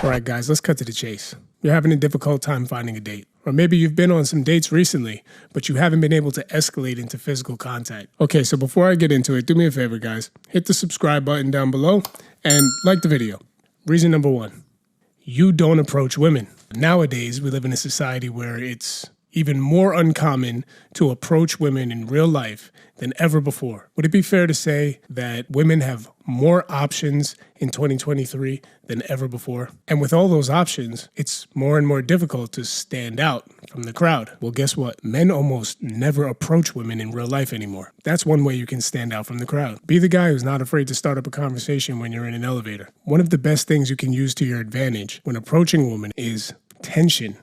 All right, guys, let's cut to the chase. You're having a difficult time finding a date. Or maybe you've been on some dates recently, but you haven't been able to escalate into physical contact. Okay, so before I get into it, do me a favor, guys. Hit the subscribe button down below and like the video. Reason number one, you don't approach women. Nowadays, we live in a society where it's even more uncommon to approach women in real life than ever before. Would it be fair to say that women have more options in 2023 than ever before? And with all those options, it's more and more difficult to stand out from the crowd. Well, guess what? Men almost never approach women in real life anymore. That's one way you can stand out from the crowd. Be the guy who's not afraid to start up a conversation when you're in an elevator. One of the best things you can use to your advantage when approaching a woman is tension.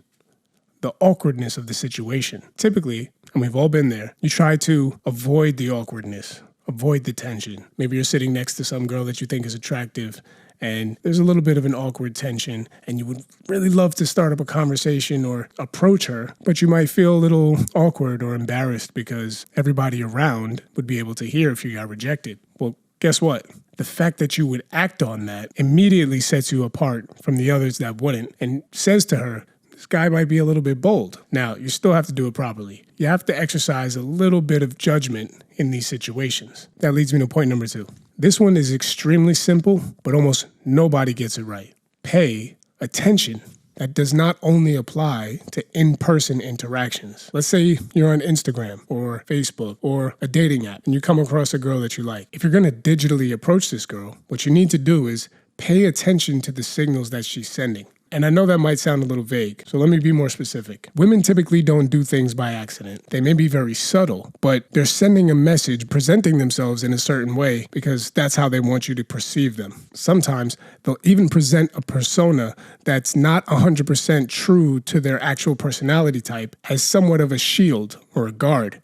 The awkwardness of the situation. Typically, and we've all been there, you try to avoid the awkwardness, avoid the tension. Maybe you're sitting next to some girl that you think is attractive and there's a little bit of an awkward tension and you would really love to start up a conversation or approach her, but you might feel a little awkward or embarrassed because everybody around would be able to hear if you got rejected. Well, guess what? The fact that you would act on that immediately sets you apart from the others that wouldn't and says to her, this guy might be a little bit bold. Now, you still have to do it properly. You have to exercise a little bit of judgment in these situations. That leads me to point number two. This one is extremely simple, but almost nobody gets it right. Pay attention. That does not only apply to in-person interactions. Let's say you're on Instagram or Facebook or a dating app and you come across a girl that you like. If you're going to digitally approach this girl, what you need to do is pay attention to the signals that she's sending. And I know that might sound a little vague, so let me be more specific. Women typically don't do things by accident. They may be very subtle, but they're sending a message, presenting themselves in a certain way because that's how they want you to perceive them. Sometimes they'll even present a persona that's not 100% true to their actual personality type as somewhat of a shield or a guard.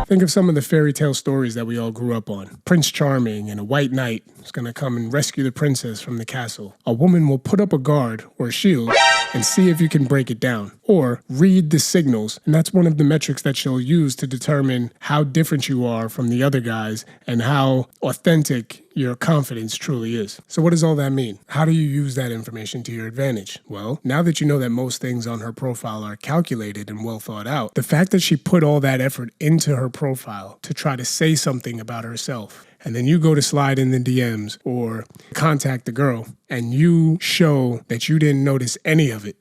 Think of some of the fairy tale stories that we all grew up on. Prince Charming and a white knight is going to come and rescue the princess from the castle. A woman will put up a guard or a shield and see if you can break it down or read the signals. And that's one of the metrics that she'll use to determine how different you are from the other guys and how authentic your confidence truly is. So what does all that mean? How do you use that information to your advantage? Well, now that you know that most things on her profile are calculated and well thought out, the fact that she put all that effort into her profile to try to say something about herself, and then you go to slide in the DMs or contact the girl and you show that you didn't notice any of it.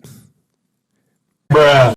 Bruh.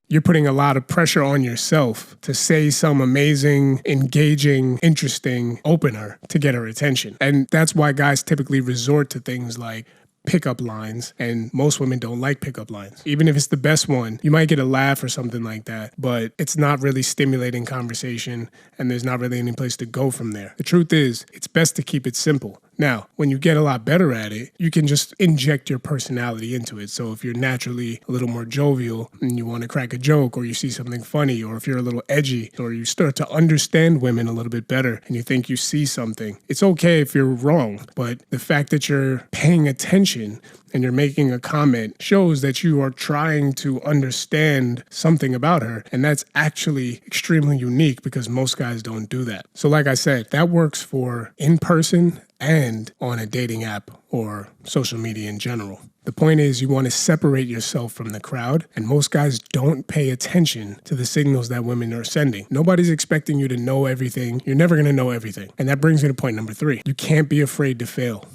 You're putting a lot of pressure on yourself to say some amazing, engaging, interesting opener to get her attention. And that's why guys typically resort to things like pickup lines, and most women don't like pickup lines. Even if it's the best one, you might get a laugh or something like that, but it's not really stimulating conversation and there's not really any place to go from there. The truth is, it's best to keep it simple. Now, when you get a lot better at it, you can just inject your personality into it. So if you're naturally a little more jovial and you want to crack a joke or you see something funny, or if you're a little edgy or you start to understand women a little bit better and you think you see something, it's okay if you're wrong. But the fact that you're paying attention and you're making a comment shows that you are trying to understand something about her. And that's actually extremely unique because most guys don't do that. So like I said, that works for in person and on a dating app or social media in general. The point is you want to separate yourself from the crowd, and most guys don't pay attention to the signals that women are sending. Nobody's expecting you to know everything. You're never going to know everything. And that brings me to point number three. You can't be afraid to fail.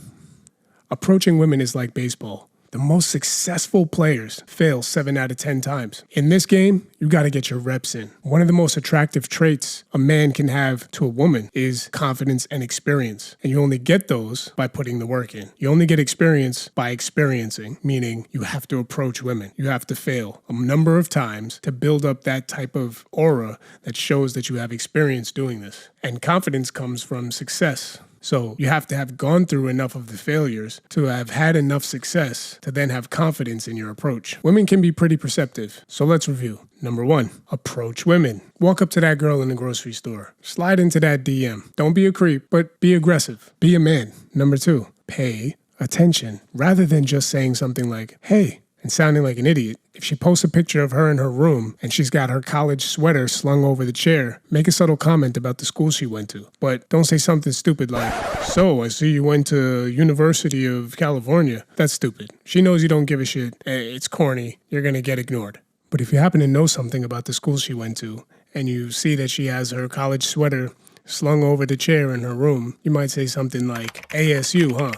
Approaching women is like baseball. The most successful players fail 7 out of 10 times. In this game, you got to get your reps in. One of the most attractive traits a man can have to a woman is confidence and experience. And you only get those by putting the work in. You only get experience by experiencing, meaning you have to approach women. You have to fail a number of times to build up that type of aura that shows that you have experience doing this. And confidence comes from success. So you have to have gone through enough of the failures to have had enough success to then have confidence in your approach. Women can be pretty perceptive. So let's review. Number one, approach women. Walk up to that girl in the grocery store. Slide into that DM. Don't be a creep, but be aggressive. Be a man. Number two, pay attention. Rather than just saying something like, hey, and sounding like an idiot, If she posts a picture of her in her room and she's got her college sweater slung over the chair, make a subtle comment about the school she went to. But don't say something stupid like, "So, I see you went to University of California." That's stupid. She knows you don't give a shit. It's corny. You're gonna get ignored. But if you happen to know something about the school she went to and you see that she has her college sweater slung over the chair in her room, you might say something like, "ASU, huh?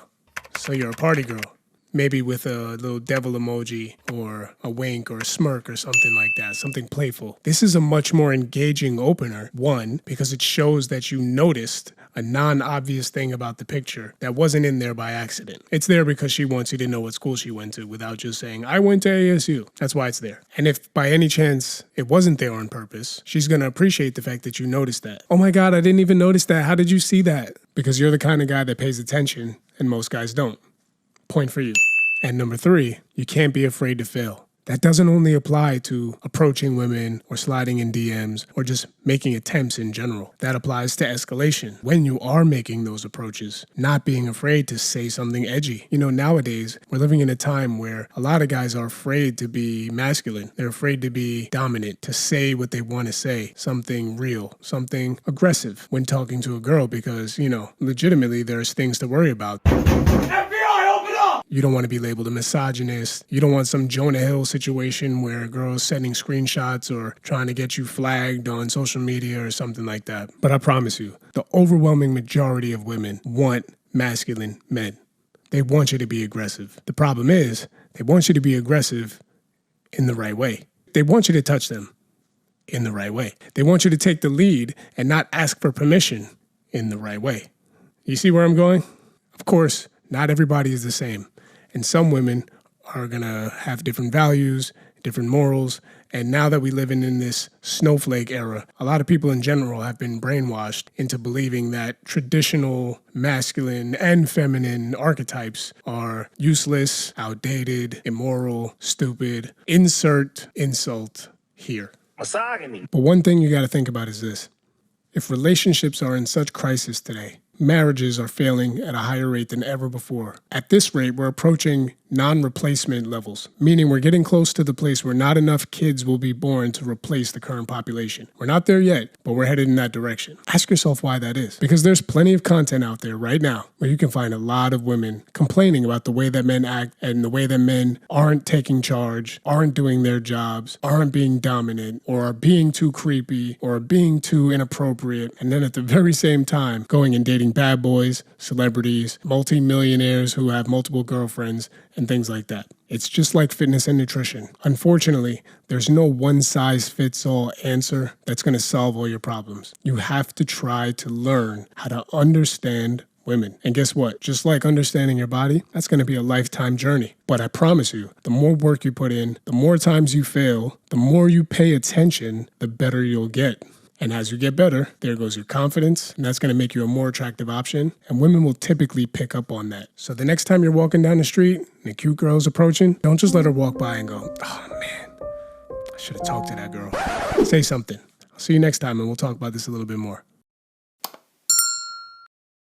So you're a party girl." Maybe with a little devil emoji or a wink or a smirk or something like that, something playful. This is a much more engaging opener, one, because it shows that you noticed a non-obvious thing about the picture that wasn't in there by accident. It's there because she wants you to know what school she went to without just saying, "I went to ASU." That's why it's there. And if by any chance it wasn't there on purpose, she's going to appreciate the fact that you noticed that. "Oh my God, I didn't even notice that. How did you see that?" Because you're the kind of guy that pays attention and most guys don't. Point for you. And number 3, you can't be afraid to fail. That doesn't only apply to approaching women or sliding in DMs or just making attempts in general. That applies to escalation. When you are making those approaches, not being afraid to say something edgy. You know, nowadays, we're living in a time where a lot of guys are afraid to be masculine. They're afraid to be dominant, to say what they want to say, something real, something aggressive when talking to a girl because, you know, legitimately there's things to worry about. You don't want to be labeled a misogynist. You don't want some Jonah Hill situation where a girl is sending screenshots or trying to get you flagged on social media or something like that. But I promise you, the overwhelming majority of women want masculine men. They want you to be aggressive. The problem is, they want you to be aggressive in the right way. They want you to touch them in the right way. They want you to take the lead and not ask for permission in the right way. You see where I'm going? Of course, not everybody is the same. And some women are going to have different values, different morals. And now that we live in this snowflake era, a lot of people in general have been brainwashed into believing that traditional masculine and feminine archetypes are useless, outdated, immoral, stupid. Insert insult here. Misogyny. But one thing you got to think about is this. If relationships are in such crisis today, marriages are failing at a higher rate than ever before. At this rate, we're approaching non-replacement levels, meaning we're getting close to the place where not enough kids will be born to replace the current population. We're not there yet, but we're headed in that direction. Ask yourself why that is. Because there's plenty of content out there right now where you can find a lot of women complaining about the way that men act and the way that men aren't taking charge, aren't doing their jobs, aren't being dominant, or are being too creepy, or are being too inappropriate, and then at the very same time going and dating bad boys, celebrities, multi-millionaires who have multiple girlfriends, and things like that. It's just like fitness and nutrition. Unfortunately, there's no one-size-fits-all answer that's going to solve all your problems. You have to try to learn how to understand women. And guess what? Just like understanding your body, that's going to be a lifetime journey. But I promise you, the more work you put in, the more times you fail, the more you pay attention, the better you'll get. And as you get better, there goes your confidence, and that's going to make you a more attractive option, and women will typically pick up on that. So the next time you're walking down the street and a cute girl's approaching, don't just let her walk by and go, "Oh man, I should have talked to that girl." Say something. I'll see you next time, and we'll talk about this a little bit more.